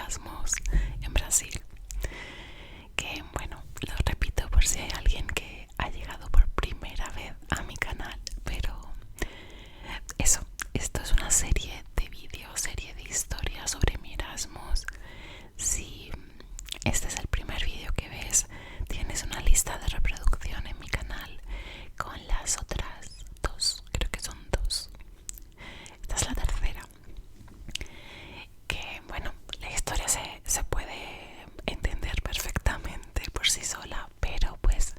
Erasmus en Brasil. Que bueno, lo repito por si hay alguien que ha llegado por primera vez a mi canal, pero eso, esto es una serie de vídeos, serie de historias sobre mi Erasmus. Si este es el primer vídeo que ves, tienes una lista de reproducción en mi canal con las otras dos, creo que son dos. Esta es la tercera. Que bueno, la historia se puede entender perfectamente por sí sola, pero pues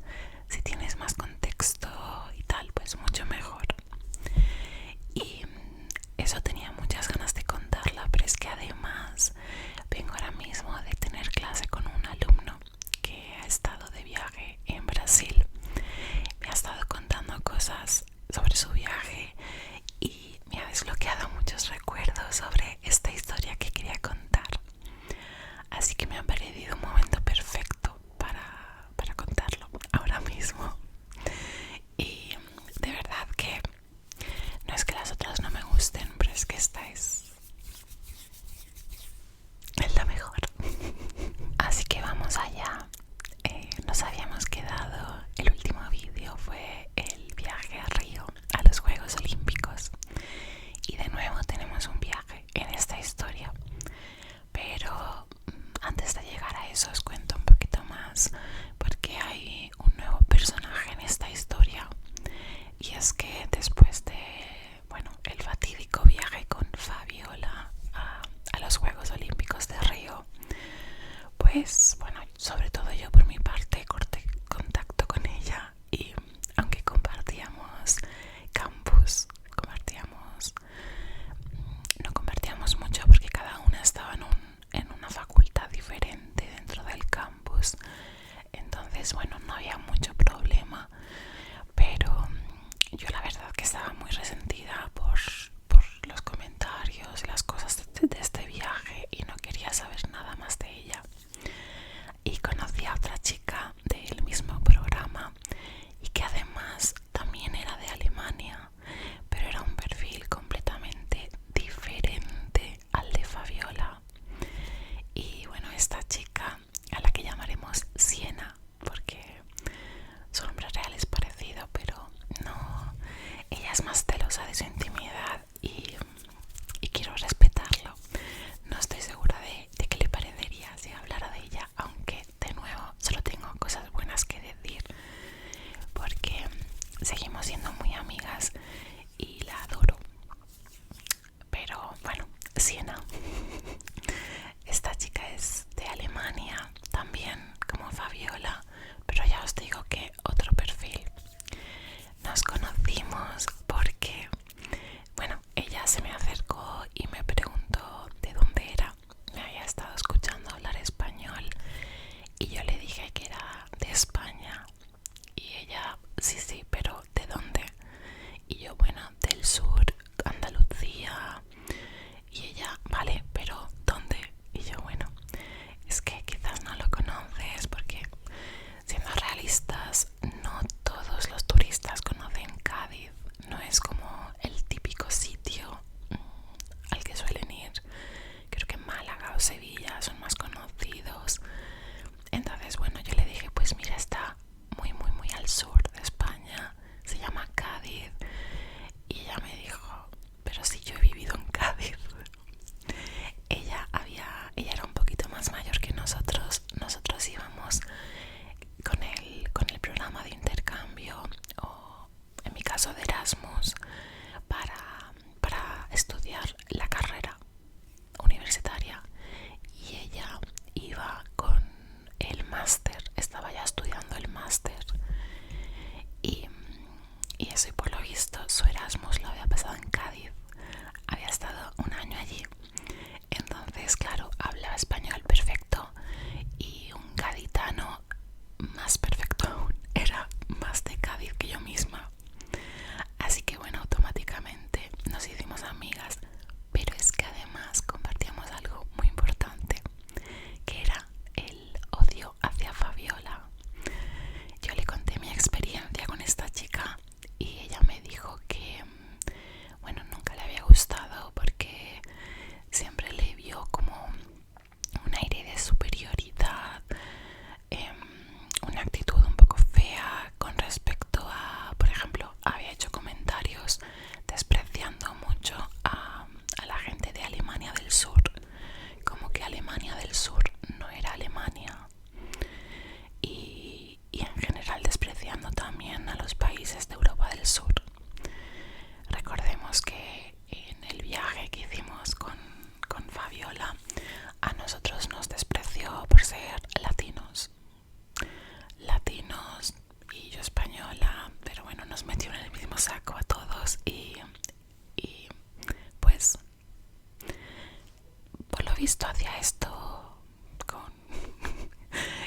visto hacía esto con,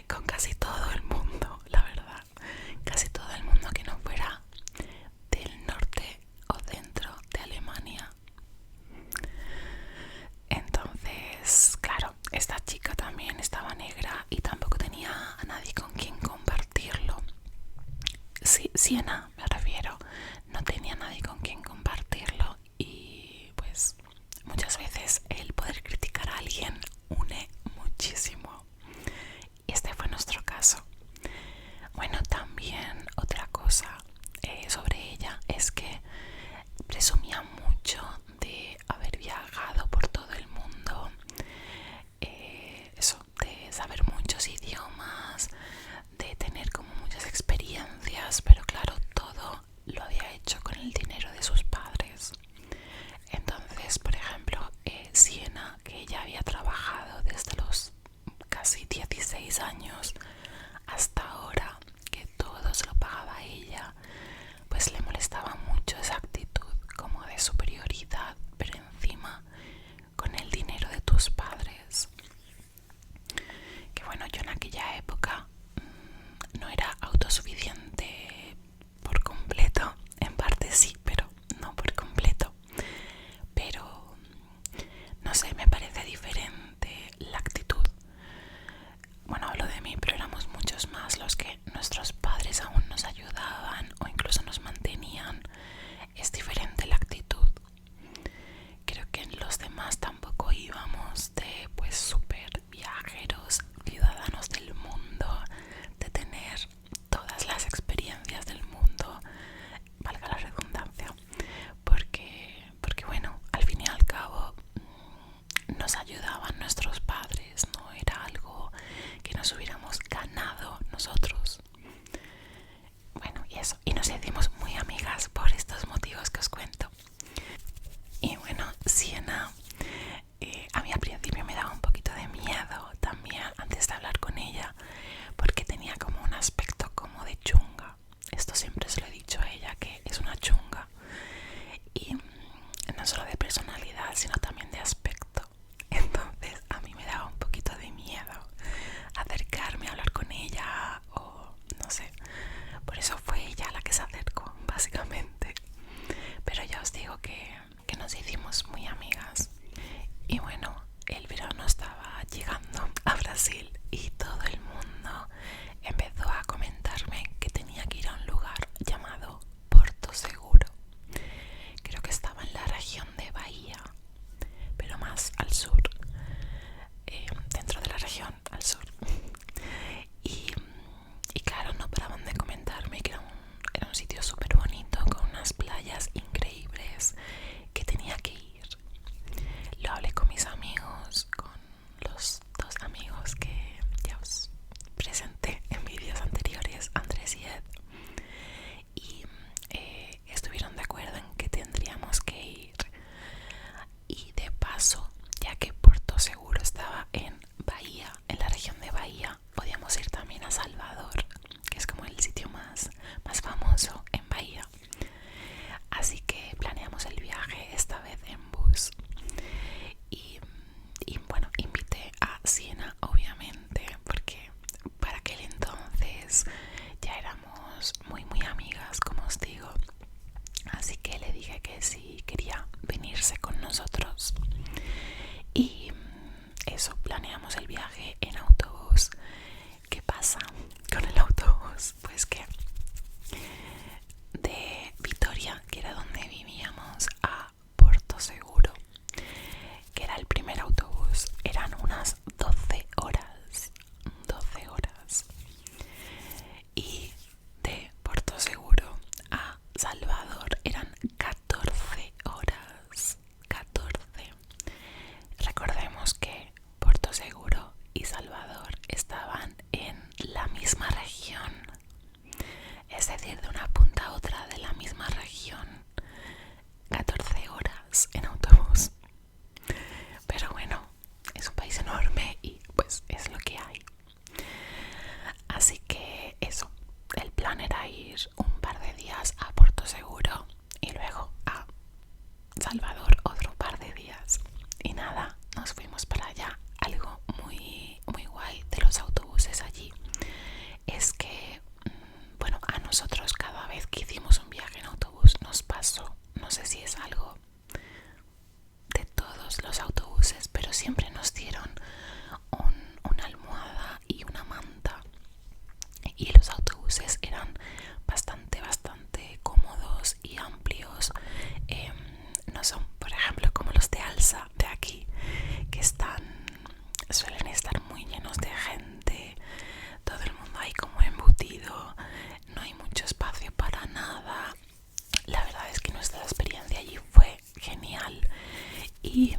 con casi todo el mundo, la verdad. Casi todo el mundo que no fuera del norte o centro de Alemania. Entonces, claro, esta chica también estaba negra y tampoco tenía a nadie con quien compartirlo. Sí, Siena me refiero, no tenía nadie con quien compartirlo y pues muchas veces el poder criticar a alguien une muchísimo. Y este fue nuestro caso. Bueno, también otra cosa sobre ella es que presumía mucho de haber viajado por todo el mundo, eso, de saber muchos idiomas, de tener como muchas experiencias, pero claro, todo lo había hecho con el dinero de sus padres. Entonces, por ejemplo, Siena, que ella había trabajado desde los casi 16 años hasta ahora, que todo se lo pagaba ella, pues le molestaba mucho esa actitud como de superioridad, pero encima con el dinero de tus padres. Que bueno, yo en aquella época no era autosuficiente por completo, en parte sí, pero no por completo. Pero no sé, me parece diferente la actitud. Bueno, hablo de mí, pero éramos muchos más los que nuestros padres aún nos ayudaban o incluso nos mantenían. Es diferente la actitud. Creo que en los demás tampoco íbamos de pues súper viajeros, ciudadanos del mundo, de tener todas las experiencias del mundo, valga la redundancia, porque bueno, al fin y al cabo nos ayudaban nuestros padres, no era algo que nos hubiéramos ganado nosotros. Bueno, y eso, y nos hicimos muy amigas por estos motivos que os cuento. Y bueno, Siena, a mí al principio me daba un poquito de miedo también antes de hablar con ella, porque tenía como un aspecto como de chunga. Esto siempre se lo he dicho a ella, que es una chunga. Y no solo de personalidad, sino también de aspecto. Entonces a mí me daba un poquito de miedo acercarme a hablar con ella o no sé. Por eso fue ella la que se acercó, básicamente. Pero ya os digo que nos hicimos muy amigas. Y bueno, el verano estaba llegando a Brasil y todo el mundo empezó a comentarme que tenía que ir a un lugar llamado Porto Seguro. Creo que estaba en la región de Bahía, pero más al sur, dentro de la región al sur. Y, y claro, no paraban de comentarme que era un sitio súper bonito, con unas playas increíbles, que tenía que ir. Lo hablé con mis amigos, con los dos amigos que ya os presenté en vídeos anteriores, Andrés y Ed, y estuvieron de acuerdo en que tendríamos que ir. Y de paso, ya que Puerto Seguro estaba en Bahía, en la región de Bahía, podíamos ir también a Salvador, que es como el sitio más famoso en Bahía. Así que planeamos el viaje esta vez en bus. Y bueno, invité a Siena, obviamente, porque para aquel entonces ya éramos muy amigas, como os digo. Así que le dije que sí quería venirse con nosotros. Y eso, planeamos el viaje en autobús. ¿Qué pasa con el autobús? Pues que de Vitoria, que era donde vivíamos, a Porto Seguro, que era el primer autobús, eran unas 12 horas. 12 horas. Y de Porto Seguro a Salvador eran 14 horas. 14. Recordemos que Porto Seguro y Salvador estaban en la misma región, es decir, de una punta a otra de la misma región. 14 horas en autobús. Pero bueno, es un país enorme y pues es lo que hay. Así que eso, el plan era ir un par de días a Puerto Seguro y luego a Salvador otro par de días. Y nada, nos fuimos para allá. algo de todos los autobuses, pero siempre nos dieron una almohada y una manta. Y los autobuses eran bastante cómodos y amplios. No son, por ejemplo, como los de Alsa de aquí, que suelen estar muy llenos de gente, todo el mundo ahí como embutido, no hay mucho espacio para nada. La verdad es que nuestra experiencia allí fue genial y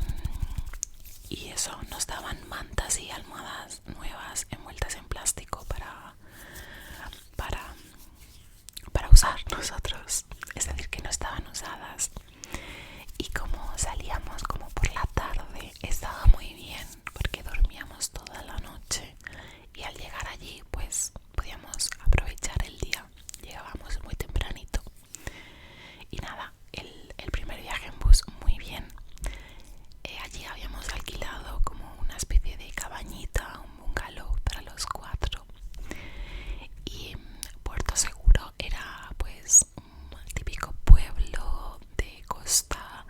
eso, nos daban mantas y almohadas nuevas envueltas en plástico para, para usar nosotros, es decir, que no estaban usadas. Y como salíamos como por la tarde, estaba muy bien porque dormíamos toda la noche y al llegar allí pues podíamos aprovechar el día. Llegábamos muy tempranito y nada, el primer viaje en bus muy bien. Allí habíamos alquilado como una especie de cabañita, un bungalow para los 4. Y Puerto Seguro era pues un típico pueblo de costa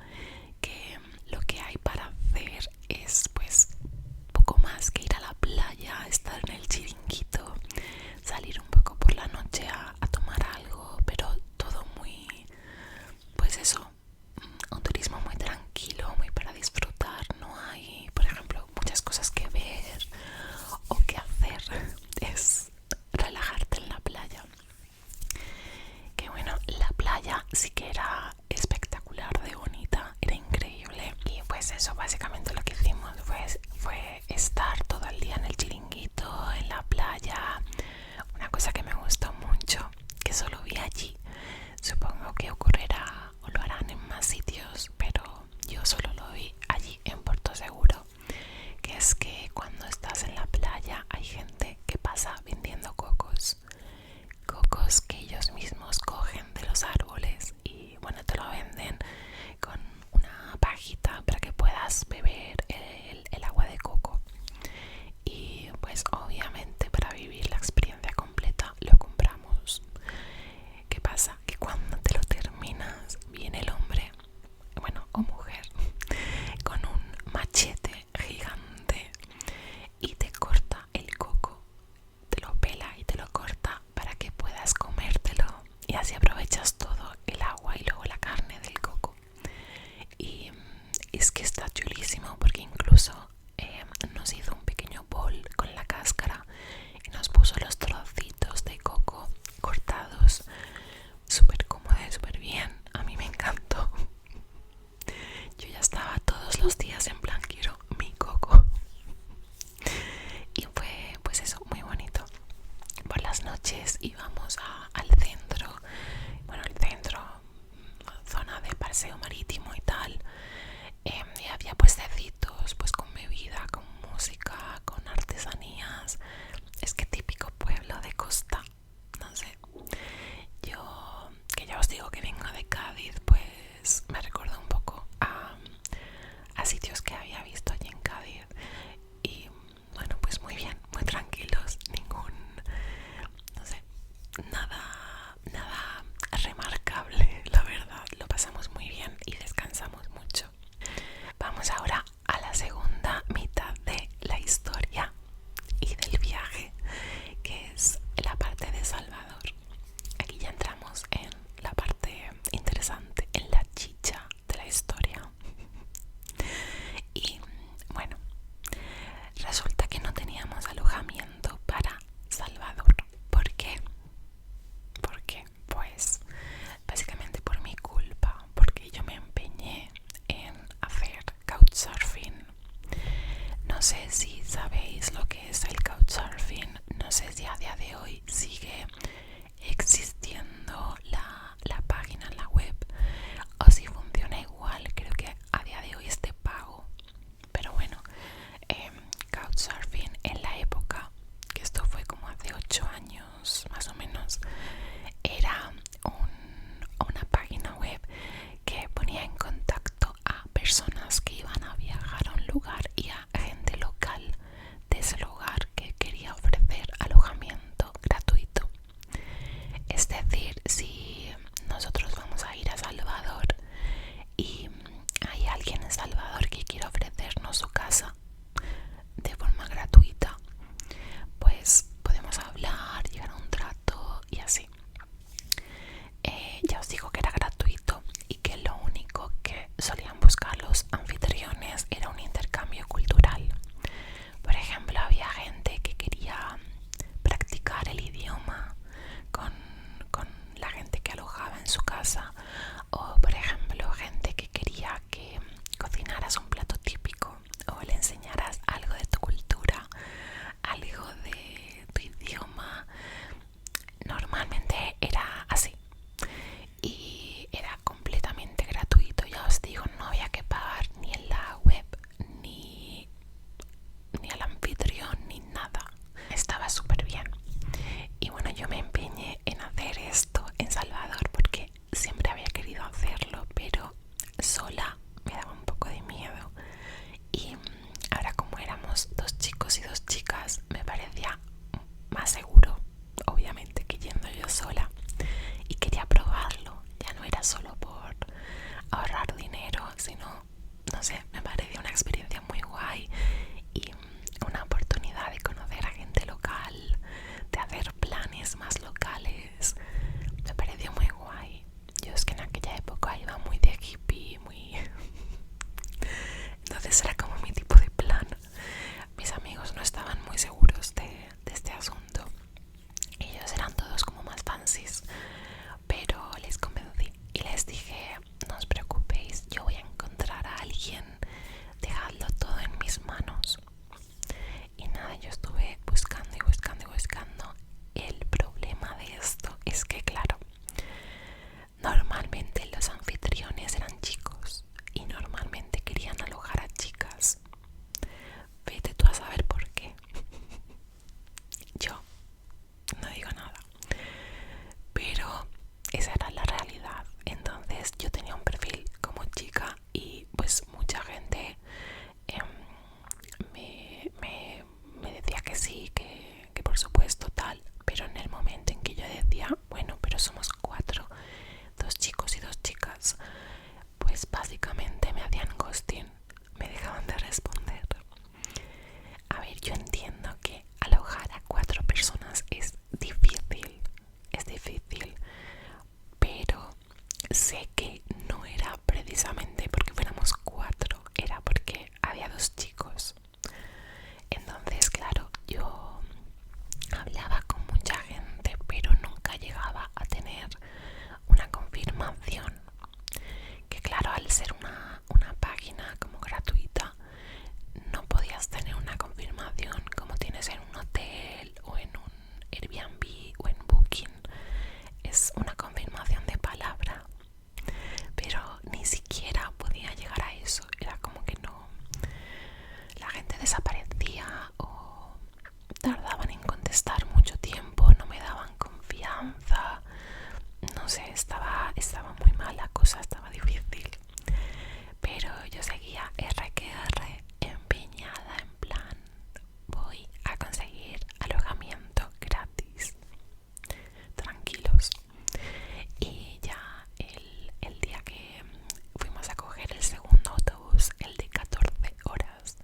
que lo que hay para hacer es pues poco más que ir a la playa, estar en el chiringuito, salir un poco por la noche a tomar algo, pero todo muy, pues eso, un turismo muy tranquilo, muy para disfrutar. No hay, por ejemplo, muchas cosas que ver o que hacer, es relajarte en la playa. Que bueno, la playa sí que era espectacular de bonita, era increíble. Y pues eso, básicamente lo que hicimos fue estar todo el día en el chiringuito, en la playa. Una cosa que me gustó mucho, que solo vi allí, supongo que ocurrirá o lo harán en más sitios, pero yo solo lo vi allí en Puerto Seguro, que es que cuando estás en la playa hay gente que pasa vendiendo cocos que ellos mismos cogen de los árboles y bueno, te lo venden con una pajita para que puedas beber el agua de coco. Y pues obviamente para vivir la experiencia completa lo compramos. ¿Qué pasa? Que cuando te lo terminas viene el hombre, bueno, o mujer, con un machete gigante y te corta el coco, te lo pela y te lo corta para que puedas comértelo y así aprovechas todo el agua y luego la carne del coco. Y es que está chulísimo porque incluso nos hizo un pequeño bol con la cáscara y nos puso los trocitos de coco cortados, súper cómodo, súper bien. A mí me encantó. Yo ya estaba todos los días en plan, quiero mi coco. Y fue pues eso, muy bonito. Por las noches íbamos al centro, bueno, el centro, zona de paseo marítimo y tal. Y había puestecitos desaparecía o tardaban en contestar mucho tiempo, no me daban confianza. No sé, estaba muy mal la cosa, estaba difícil. Pero yo seguía R que R, empeñada en plan, voy a conseguir alojamiento gratis. Tranquilos. Y ya el día que fuimos a coger el segundo autobús, el de 14 horas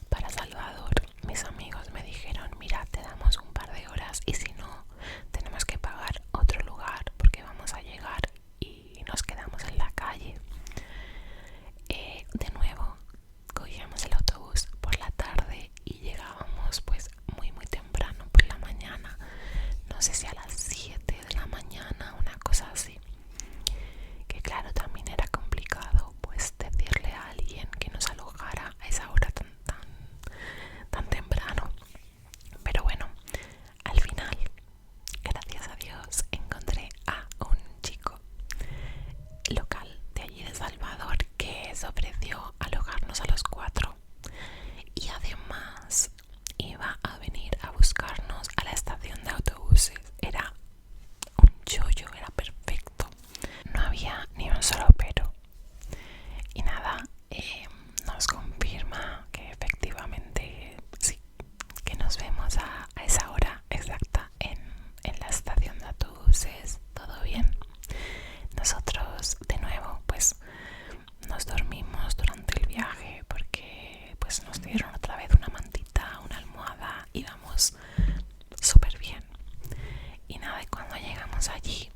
para Salvador, mis amigos me dijeron, mira, te damos un par de horas y si no, tenemos que pagar otro lugar porque vamos a llegar y nos quedamos en la calle. De nuevo cogíamos el autobús por la tarde y llegábamos pues muy temprano por la mañana, no sé si a las 7 de la mañana, una cosa así, que claro, también era complicado pues decirle a alguien que nos alojara a esa hora tan temprano. Pero bueno, al final, gracias a Dios, encontré a un chico local de allí de Salvador que se ofreció a alojarnos a los 4 y además iba a venir a buscarnos a la estación de autobuses. Era un chollo, era perfecto, no había ni un solo pero. Y nada, nos confirma que efectivamente sí, que nos vemos a esa hora exacta en la estación de autobuses, todo bien. Nosotros de nuevo pues nos dormimos durante el viaje porque pues nos dieron otra vez una mantita, una almohada, íbamos súper bien. Y nada, y cuando llegamos allí,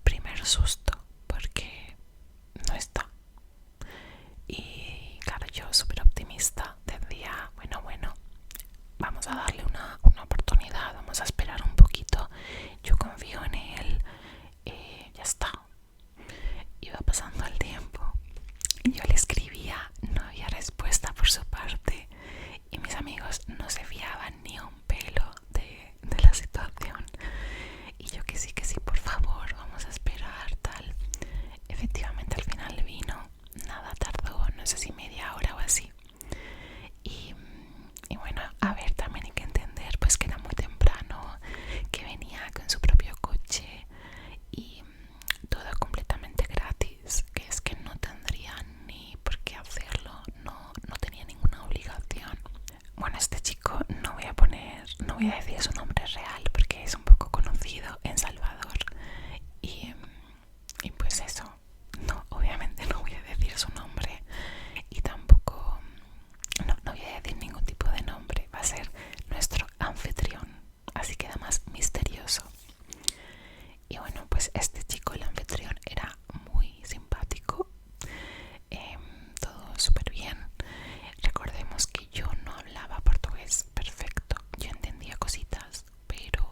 primer susto porque no está. Y claro, yo súper optimista decía, bueno, vamos a darle una oportunidad, vamos a esperar un poquito, yo confío en él, ya está. Iba pasando el tiempo, yo le escribía, no había respuesta por su parte y mis amigos no se fiaban ni un pelo de la situación. Y yo que sí, por favor, vamos a esperar, tal. Efectivamente al final vino, nada, tardó, no sé si media hora o así. Y bueno, a ver, también hay que entender pues que era muy temprano, que venía con su propio coche y todo completamente gratis, que es que no tendría ni por qué hacerlo, no tenía ninguna obligación. Bueno, este chico no voy a decir su nombre real porque es un poco conocido en Salvador y pues eso, no, obviamente no voy a decir su nombre y tampoco, no voy a decir ningún tipo de nombre, va a ser nuestro anfitrión, así queda más misterioso. Y bueno, pues este chico, el anfitrión, era muy simpático, todo súper bien. Recordemos que yo no hablaba portugués perfecto, yo entendía cositas, pero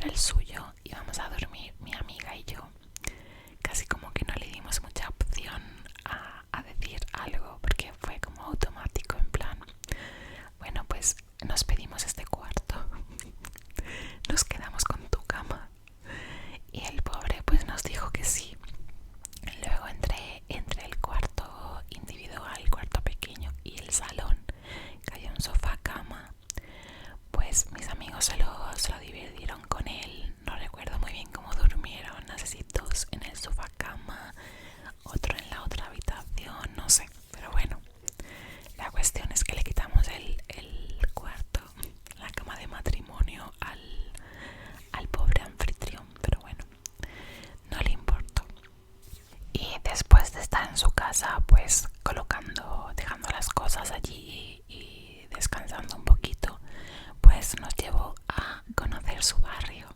era el suyo, íbamos a dormir mi amiga y yo. Casi como que no le dimos mucha opción a decir algo porque fue como automático, en plan, bueno, pues nos pedimos este cuarto, nos quedamos con tu cama. Y el pobre pues nos dijo que sí. Luego entre el cuarto individual, el cuarto pequeño y el salón, que había un sofá cama, pues mis amigos se lo dividieron con él. No recuerdo muy bien cómo durmieron, no sé si dos en el sofá cama, otro en la otra habitación, no sé, pero bueno, la cuestión es que le quitamos el cuarto, la cama de matrimonio al pobre anfitrión, pero bueno, no le importó. Y después de estar en su casa, pues dejando las cosas allí y descansando un poquito, pues nos llevó a conocer su barrio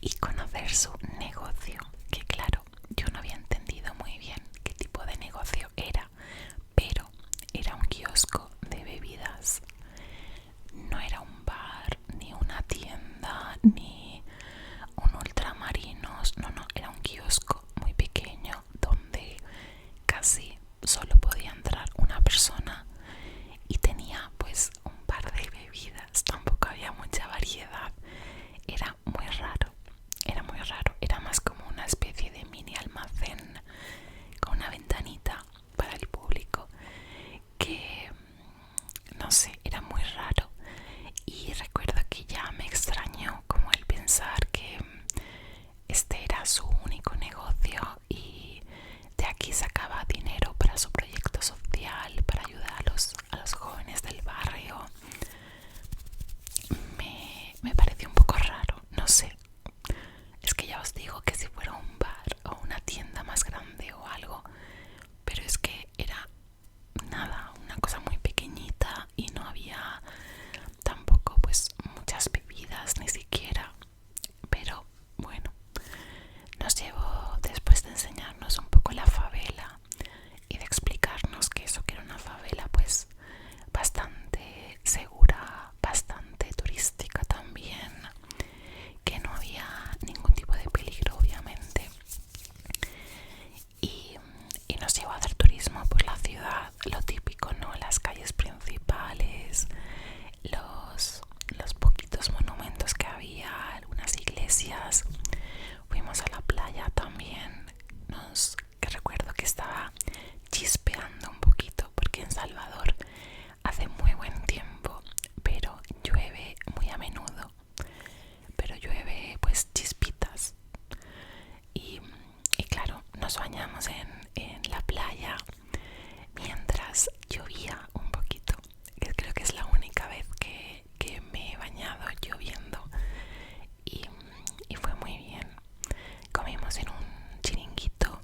y conocer su negocio, que claro, yo no había entendido muy bien qué tipo de negocio era, pero era un kiosco de bebidas. No era un bar, ni una tienda, ni un ultramarinos, no, era un kiosco muy pequeño donde casi solo podía entrar una persona y tenía pues un par de bebidas, tampoco había mucha variedad. Era muy raro, era más como una especie de mini almacén con una ventanita para el público que no sé, era muy raro. Y recuerdo que ya me extrañó como el pensar que este era su único negocio y de aquí sacaba dinero para su proyecto social, para ayudar a los jóvenes del barrio. Me pareció un poco raro, no sé. Es que ya os digo que si fuera un bar o una tienda más grande o algo, pero es que era nada, una cosa muy pequeñita y no había tampoco pues muchas bebidas ni siquiera. Pero bueno, nos llevó, después de enseñarnos un poco la favela y de explicarnos que eso que era una favela pues bastante segura, bastante turística también, que no había ningún tipo de peligro obviamente, y nos llevó a hacer turismo por la ciudad, lo típico, ¿no? Las calles principales, los poquitos monumentos que había, algunas iglesias. Fuimos a la playa también, que recuerdo que estaba chispeando un poquito porque en Salvador hace muy buen tiempo, pero llueve muy a menudo, pero llueve pues chispitas. Y claro, nos bañamos en la playa mientras llovía un poquito, que creo que es la única vez que me he bañado lloviendo, y, y fue muy bien. Comimos en un chiringuito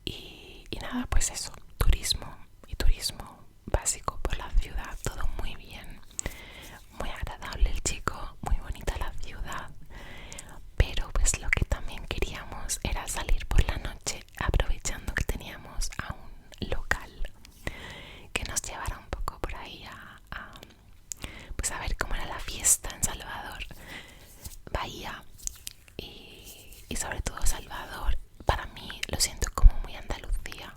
y nada, pues eso, turismo y turismo básico por la ciudad, todo muy bien, muy agradable el chico, muy bonita la ciudad. Pero pues lo que también queríamos era salir por la noche, aprovechando que teníamos a un local que nos llevara un poco por ahí pues a ver cómo era la fiesta en Salvador, Bahía y sobre todo Salvador. Para mí lo siento como muy Andalucía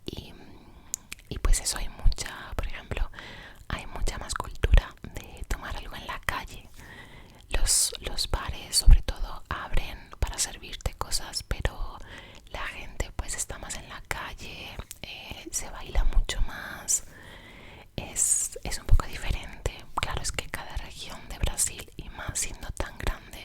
y, y pues eso, hay mucha, por ejemplo, hay mucha más cultura de tomar algo en la calle. Los bares sobre todo abren para servirte cosas, pero la gente pues está más en la calle, se baila mucho más, es un poco diferente. Claro, es que cada región de Brasil, y más siendo tan grande,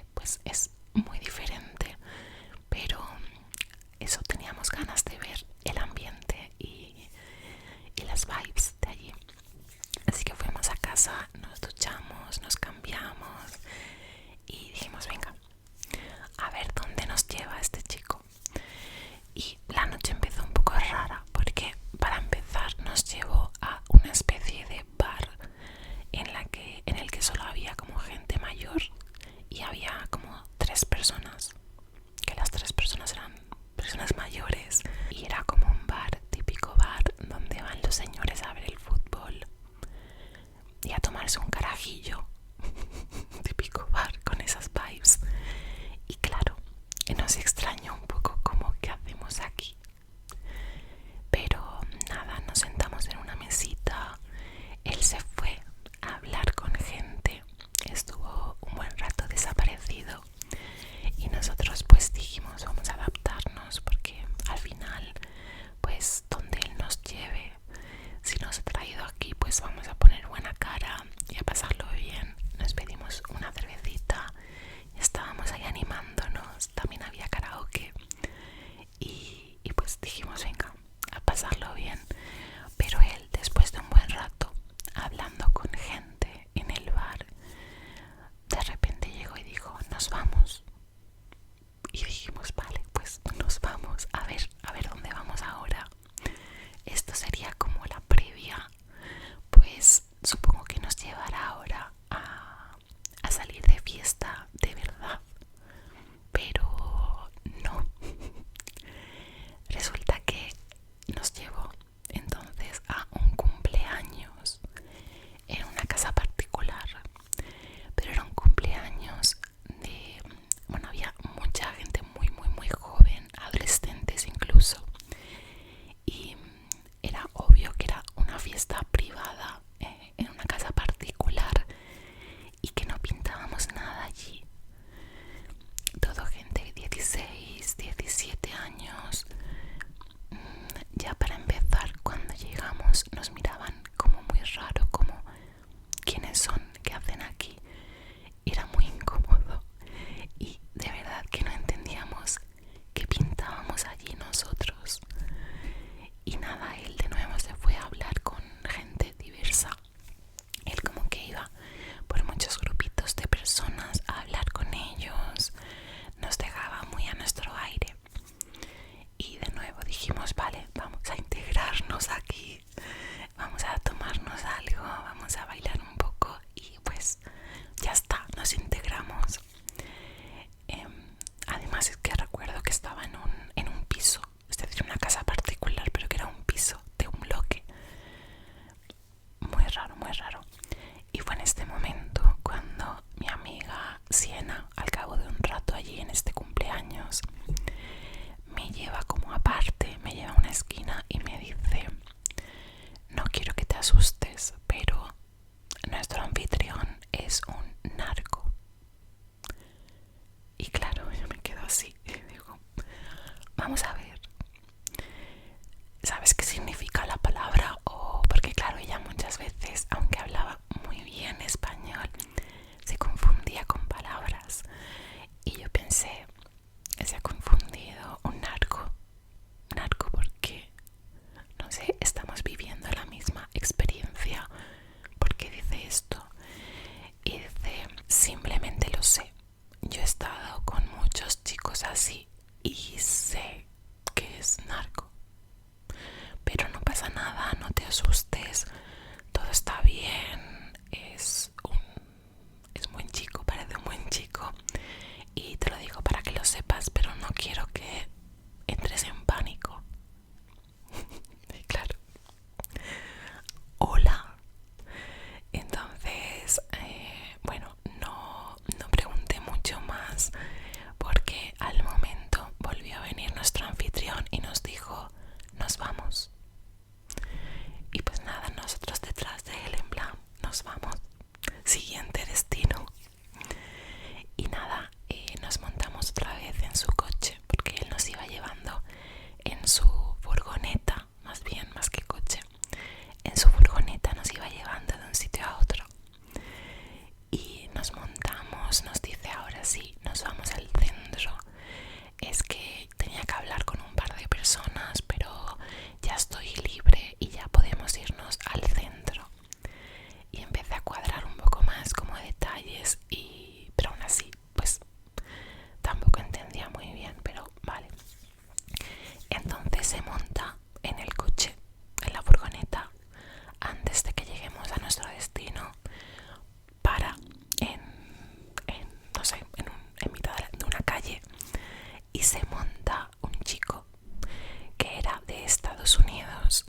Siena, al cabo de un rato allí en este cumpleaños, me lleva como aparte, me lleva a una esquina y me dice: no quiero que te asustes, pero nuestro anfitrión es un narco. Y claro, yo me quedo así y digo: vamos a ver, ¿sabes qué significa la palabra? O porque claro, ella muchas veces, aunque hablaba muy bien español, se confundía con palabras. Y yo pensé: se ha confundido un narco. Narco porque, no sé, estamos viviendo la misma experiencia. ¿Por qué dice esto? Y dice: simplemente lo sé. Yo he estado con muchos chicos así y sé que es narco. Pero no pasa nada, no te asustes, todo está bien. Es un buen chico, parece un buen chico. Y te lo digo para que lo sepas, pero no quiero que entres en pánico. Y claro, hola. Entonces, bueno, no pregunté mucho más porque al momento volvió a venir nuestro anfitrión y nos dijo: nos vamos. Y pues nada, nosotros detrás de él en plan: nos vamos, siguiente destino. Y nada, nos montamos otra vez en su coche porque él nos iba llevando en su furgoneta, más bien, más que coche. En su furgoneta nos iba llevando de un sitio a otro. Y nos montamos, nos dice: ahora sí, nos vamos al centro. Es que tenía que hablar con un par de personas, pero ya estoy libre y ya podemos irnos al centro. Y empecé a cuadrar un poco más como detalles, pero aún así, pues tampoco entendía muy bien, pero vale. Entonces se monta en el coche, en la furgoneta, antes de que lleguemos a nuestro destino, para no sé, en mitad de una calle, y se monta un chico que era de Estados Unidos,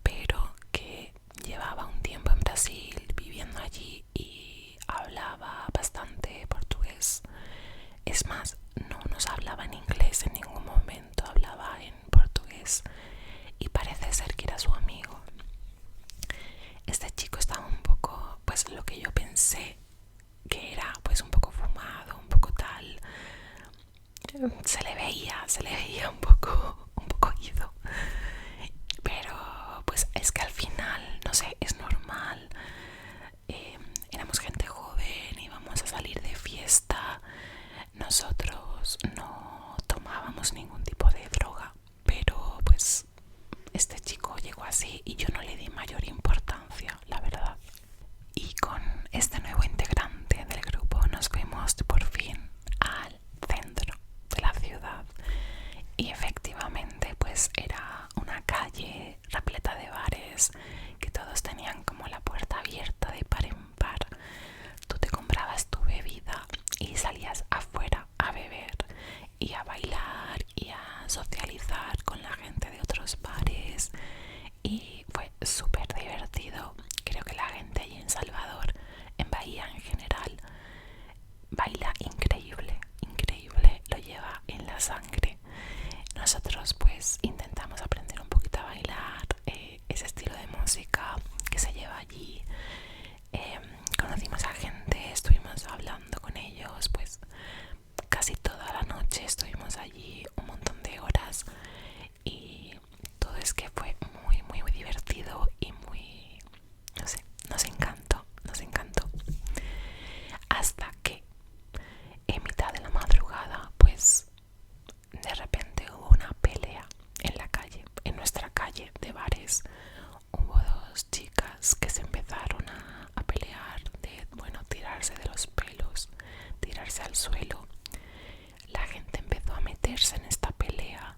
pero que llevaba un tiempo en Brasil viviendo allí y hablaba bastante portugués. Es más, no nos hablaba en inglés en ningún momento, hablaba en portugués y parece ser que era su amigo. Este chico estaba un poco, pues lo que yo pensé que era, pues un poco fumado, un poco tal. Se le veía un poco ido. Pero pues es que al final, no sé, es normal. Éramos gente joven, íbamos a salir de fiesta. Nosotros no tomábamos ningún tipo de droga, pero pues este chico llegó así y yo no le di mayor importancia, la verdad. Y con este nuevo integrante del grupo nos fuimos por fin al centro de la ciudad. Y efectivamente pues era una calle repleta de bares que todos tenían como la puerta abierta de par en par. Tú te comprabas tu bebida y salías afuera a beber y a bailar y a socializar con la gente de otros bares, y fue súper divertido. Creo que la gente allí en Salvador, en Bahía en general, baila increíble, increíble, lo lleva en la sangre. Nosotros pues intentamos aprender un poquito a bailar ese estilo de música que se lleva allí. Conocimos a gente, estuvimos hablando con ellos pues casi toda la noche, estuvimos allí un montón de horas y todo es que fue muy muy divertido y muy, no sé, nos encantó, nos encantó. Hasta que en mitad de la madrugada pues de repente hubo una pelea en la calle, en nuestra calle de bares. Hubo dos chicas que se empezaron a pelear, de, bueno, tirarse de los pelos, tirarse al suelo. La gente empezó a meterse en esta pelea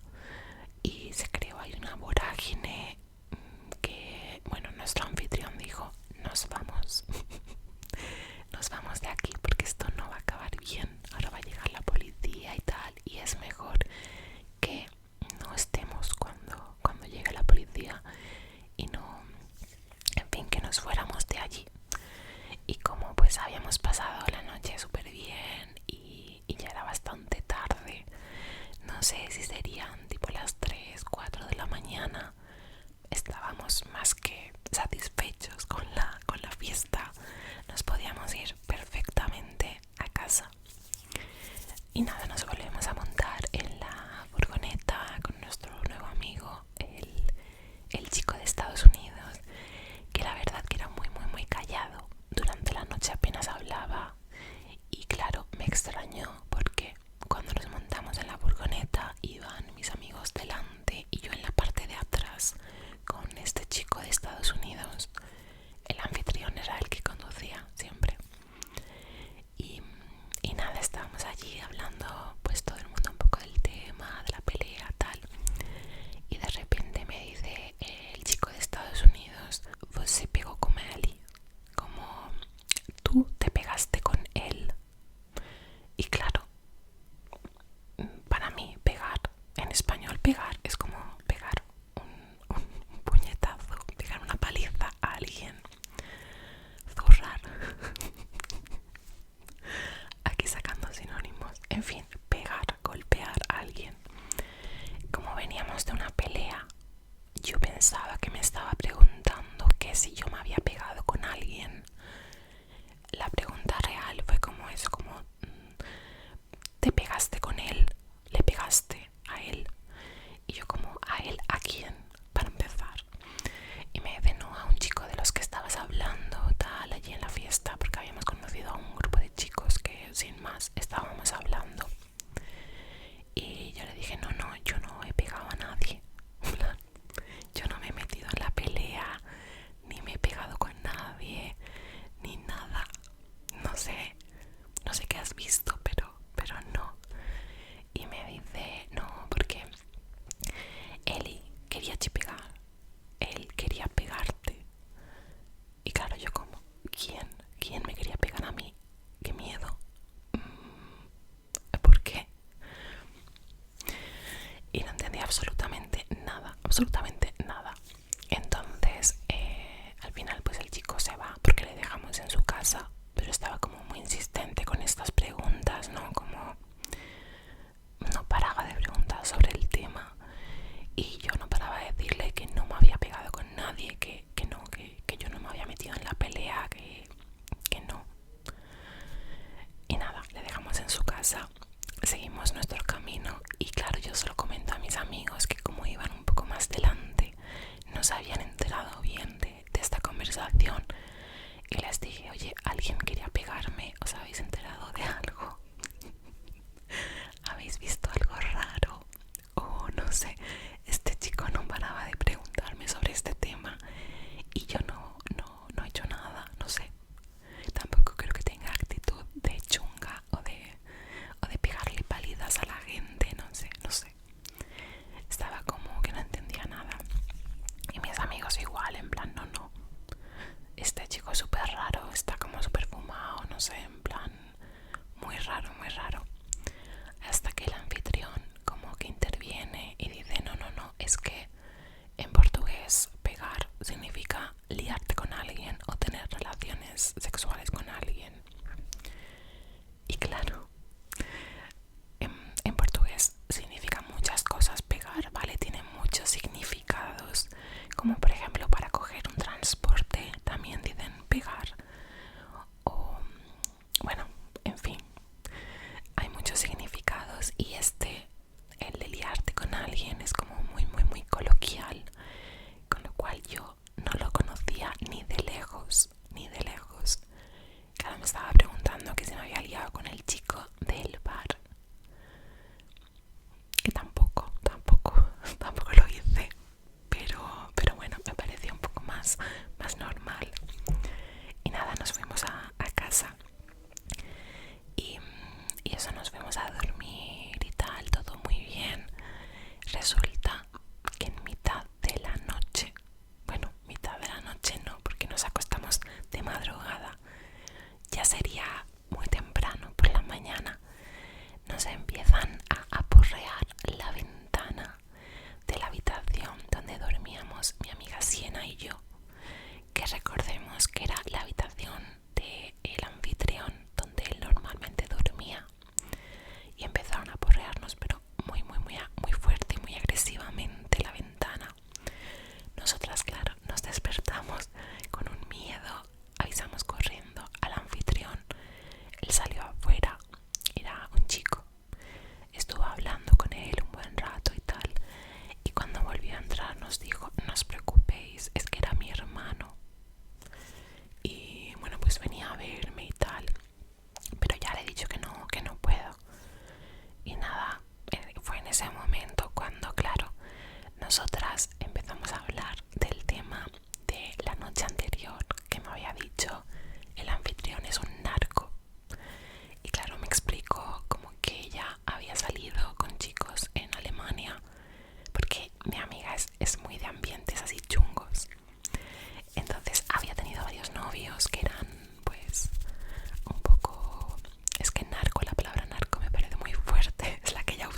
y se creó ahí una vorágine que, bueno, nuestro anfitrión dijo: nos vamos. Nos vamos de aquí porque esto no va a acabar bien. Ahora va a llegar la policía y tal, y es mejor que no estemos cuando llegue la policía y no, en fin, que nos fuéramos de allí. Y como pues habíamos pasado la noche súper bien, Y nada, nos volvemos a montar en la furgoneta con nuestro nuevo amigo, el chico de Estados Unidos, que la verdad que era muy callado. Durante la noche apenas hablaba y claro, me extrañó porque cuando nos montamos en la furgoneta iban mis amigos delante y yo en la parte de atrás con este chico de Estados Unidos. El anfitrión era el que conducía siempre. Y, y nada, estábamos allí hablando pues todo el mundo un poco del tema, de la pelea, tal. Y de repente me dice el chico de Estados Unidos: "Vos se pegó con él", como tú te pegaste con él. Y claro, para mí pegar, en español pegar es como pegar un puñetazo, pegar una paliza a alguien, zurrar. Aquí sacando sinónimos. En fin, pegar, golpear a alguien. Como veníamos de una pelea, yo pensaba que me estaba preguntando que si yo me había pegado con alguien. La pregunta real fue como eso, como ¿te pegaste con él? ¿Le pegaste a él? Y yo como, ¿a él? ¿A quién? Para empezar. Y me dice, no, a un chico de los que estabas hablando, tal, allí en la fiesta, porque habíamos conocido a un grupo de chicos que sin más estábamos hablando. Y yo le dije, no, yo no he pegado a nadie. Yo no me he metido en la pelea, ni me he pegado con nadie, ni nada. No sé qué has visto, pero no. Y me dice, no, porque él quería pegar, él quería pegarte. Y claro, yo como, ¿quién me quería pegar a mí? Qué miedo. ¿Por qué? Y no entendía absolutamente nada, absolutamente nada. Entonces, al final pues el chico se va porque le dejamos en su casa, pero estaba como muy insistente con estas preguntas, ¿no? Como no paraba de preguntar sobre el tema y yo no paraba de decirle que no me había pegado con nadie, que no, que yo no me había metido en la pelea, que no. Y nada, le dejamos en su casa, seguimos nuestro camino y claro, yo se lo comento a mis amigos que como iban un poco más delante no se habían enterado bien de esta conversación y les dije, oye, ¿alguien quería pegarme? ¿Os habéis enterado de algo? ¿Habéis visto algo raro? O no sé, este chico no paraba de preguntarme sobre este tema y yo no he hecho nada, no sé. Tampoco creo que tenga actitud de chunga o de pegarle palidas a la gente, no sé. Estaba como que no entendía nada. Y mis amigos igual, en plan, no. Este chico es súper raro, está como súper fumado, no sé, en plan,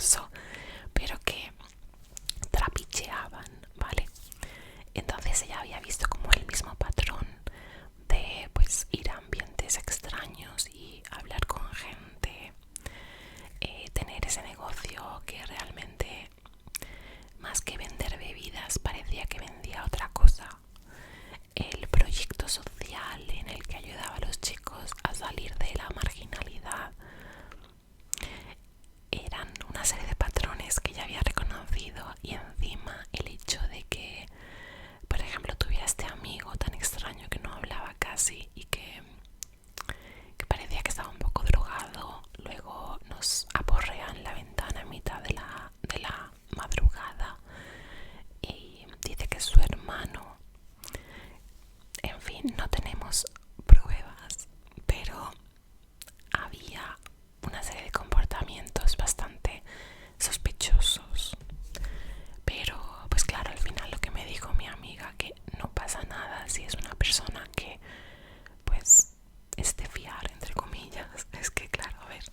gracioso, pero que trapicheaban, ¿vale? Entonces ella había visto como el mismo patrón de pues ir a ambientes extraños y hablar con gente, tener ese negocio que realmente más que vender bebidas parecía que vendía otra cosa. El proyecto social en el que ayudaba a los chicos a salir de la marginalidad eran una serie de patrones que ya había reconocido, y encima el hecho de que, por ejemplo, tuviera este amigo tan extraño que no hablaba casi y que parecía que estaba un poco drogado. Luego nos aporrea en la ventana en mitad de la madrugada y dice que es su hermano. En fin, no tenemos pruebas, pero había una serie de comportamientos bastante sospechosos. Pero pues claro, al final lo que me dijo mi amiga, que no pasa nada si es una persona que pues es de fiar, entre comillas. Es que claro, a ver,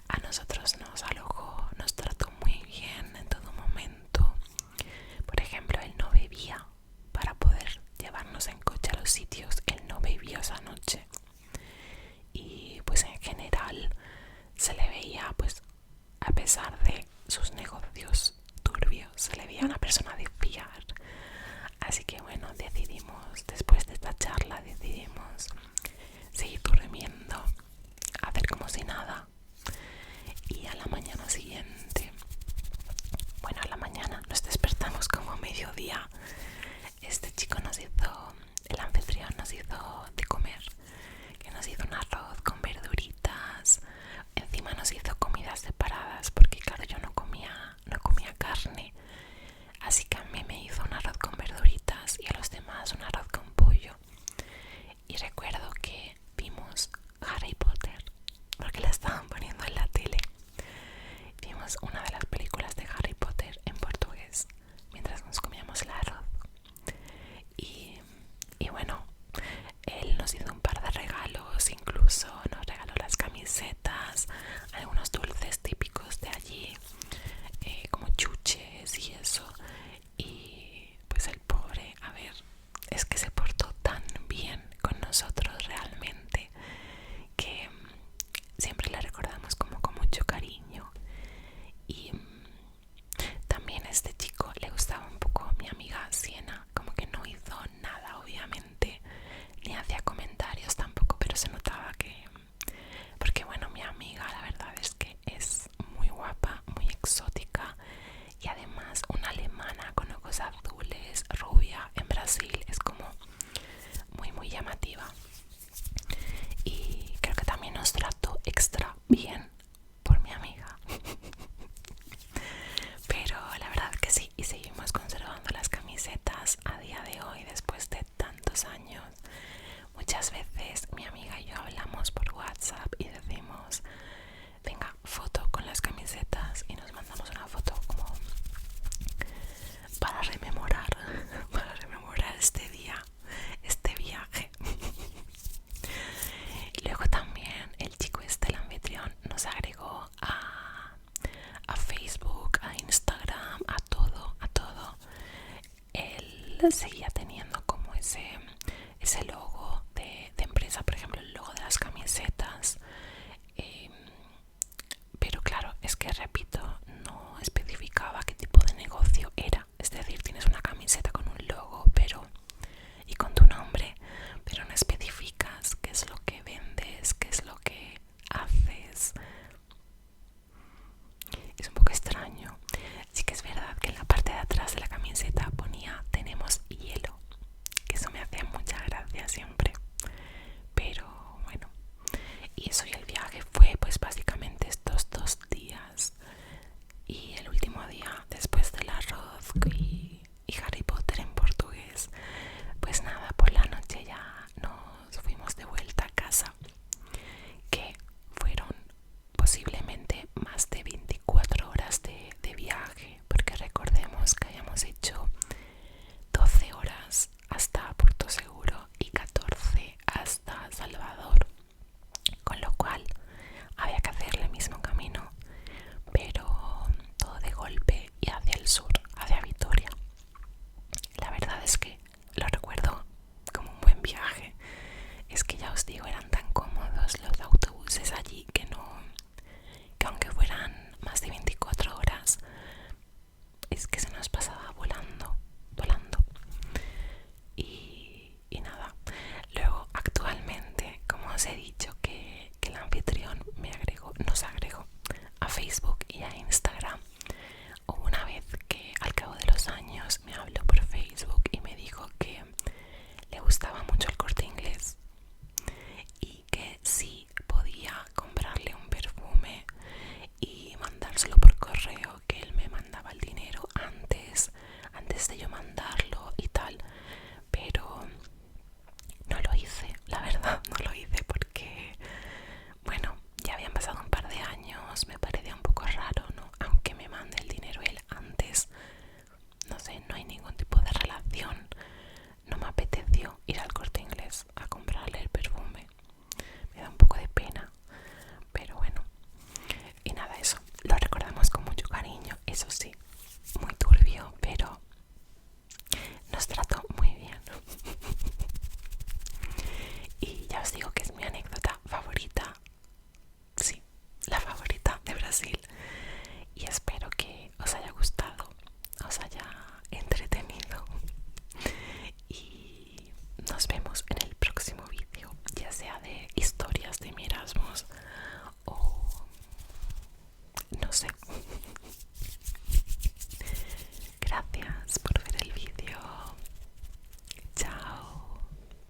a nosotros nos alojó, nos trató muy bien en todo momento. Por ejemplo, él no bebía. Para poder llevarnos en coche a los sitios, él no bebió esa noche. Y pues en general se le veía, pues a pesar de sus negocios turbios, se le veía una persona de fiar. Así que bueno, después de esta charla decidimos seguir durmiendo, hacer como si nada. Y a la mañana siguiente, bueno, a la mañana nos despertamos como a mediodía. Este chico el anfitrión nos hizo de comer, que nos hizo un arroz con verduritas. Encima nos hizo comidas separadas porque claro, yo no comía carne. Así que a mí me hizo un arroz con verduritas y a los demás un arroz con pollo. Y recuerdo que vimos Harry Potter porque la estaban poniendo en la tele. Vimos una de las películas de Harry Potter en portugués mientras nos comíamos el arroz. Y bueno, él nos hizo un par de regalos, incluso nos regaló las camisetas, algunos dulces típicos de allí, como chuches y eso. Y pues el pobre, a ver, es que se portó tan bien con nosotros realmente que siempre le recordamos como con mucho cariño. Y también a este chico le gustaba un poco mi amiga Siena, como que no hizo nada obviamente, ni hacía comentarios tampoco, pero se notaba que, porque bueno, mi amiga la verdad es que es muy guapa, muy exótica, y además una alemana con ojos azules, rubia, en Brasil, es como muy llamativa. Y creo que también nos trató extra bien por mi amiga. Pero la verdad que sí, y seguimos conservando las camisetas a día de hoy después de tantos años. Muchas veces mi amiga y yo hablamos por WhatsApp y decimos, venga, foto con las camisetas, y nos mandamos una foto como para rememorar, para rememorar este día, este viaje. Luego también el chico el anfitrión, nos agregó a Facebook, a Instagram, a todo, a todo. Él seguía teniendo como ese logo de empresa, por ejemplo el logo de las camisetas, pero claro, es que repito, no especificaba qué tipo de negocio era. Es decir, tienes una camiseta con un logo y con tu nombre, pero no especificas qué es lo que vendes, qué es lo que haces. Es un poco extraño. Sí que es verdad que en la parte de atrás de la camiseta ponía tenemos hielo a Instagram.